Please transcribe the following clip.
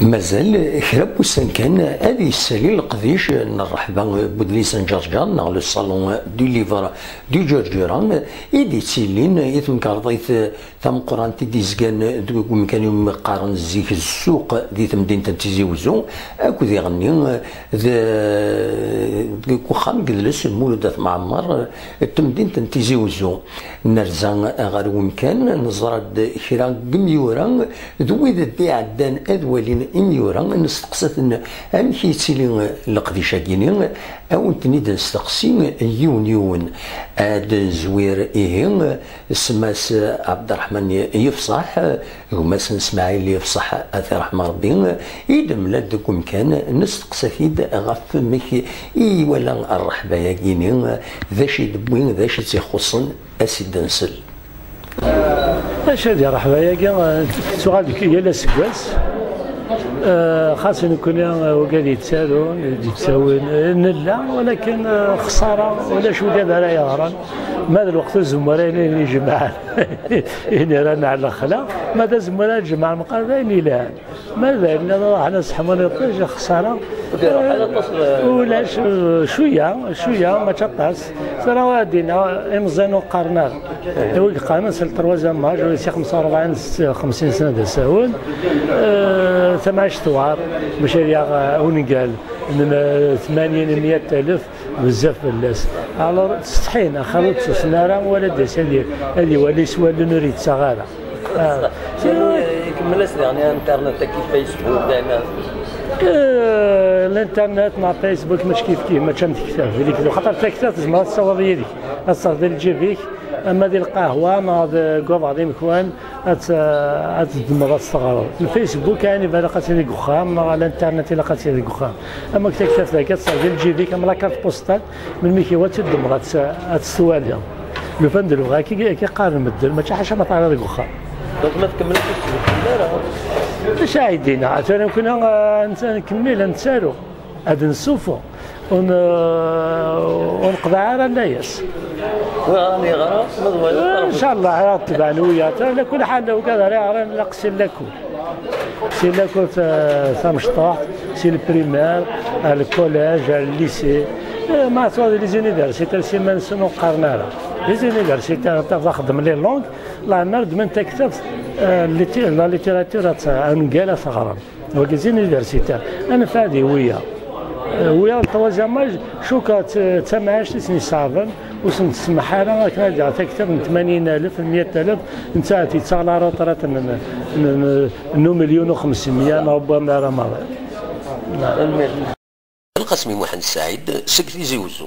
مازال كرا بوسان كان هذه السالي القديش نرحبا بودليسان جرجان نغ لو صالون دو ليفر دو جرجران ايدي تسيلين يتم كارضيت ثم قران تيدي زكان دوك كان يوم قارن زيك السوق دي تمدينة تيزي وزو اكو ذي غني ذا كوخام جلس مولودات معمر تمدينة تيزي وزو نرزان غير ومكان نزرد كرا قميورا ذوي ذا دي عدان اذولين إميورا نستقصت أن أمك يتسيلي القديشة كيني أو نتنيد نستقسي يون هاد زوير إيه سماس عبد الرحمن يفصح وماس اسماعيل يفصح أثر رحمة ربي إيدم لدكم كان نستقصى فيد غف مك إي ولا الرحبة كيني ذا شي دبوين ذا شي تيخصن أسيد نسل اش هادي رحبة كاع سؤال ديال السكواس خاصة نكون وقال يتساوون نلا ولكن خسارة ولا شو دابا راه يهران ماذا الوقت الزملاء اللي يجمعان يعني رانا على الخلا ماذا الزملاء الجماعة المقربين لا ماذا إلا راح نسحبون خسارة ولا شوية ما تطاس ترى وادينا امزان وقرنا هو قارنا سال تروازا ماج ولا 45 50 سنة دساون 18 ثوار مشاريع ونقال من 80 100 ألف بزاف الناس الوغ تستحينا خلوط سنارة ولا داس هذه ولا سوال نريد صغارة كمل يعني انترنت كيف فيسبوك دائما الانترنت مع فيسبوك مش كيف ما كانت كتاب هذيك خاطر تكتاب تسمع تصور يديك تصور تجيبيك اما ديال القهوه مع كوف غادي مكوان تدمر الصغار الفيسبوك يعني بلاقات لي كخام على الانترنت لاقات لي كخام اما كتاب ذاك تصور تجيبيك اما لاكارت بوستال من ميكيوات تدمر السواليه لو فندلو غا كي قارن مدل ما حاجه ما طالع لك كخام دونك ما تكملش السبت اش عايدينا انا كنا نكمل نتسالو هذا نسوفو ونقضي على الناس وراني غرا ان شاء الله تبعنا وياه على كل حال وكذا راه نقصي لكم سي لكم مشطوح سي البريمير الكوليج الليسي ما صار لي زونيفرسيتي سي ما نقارنا لي زونيفرسيتي تخدم لي لونغ لا نرد من تكتب لا ليتيراتور انقاله ثغرا وكي زونيفرسيتي انا فادي ويا التوازن ماج شو كانت تسمعش تسني صعبا وسنت تسمح انا كان تكتب من 80,000 100,000 انت تيتصال روطرات انه مليون و500 ربما راه القاسمي محمد السعيد سكرتير زوزو.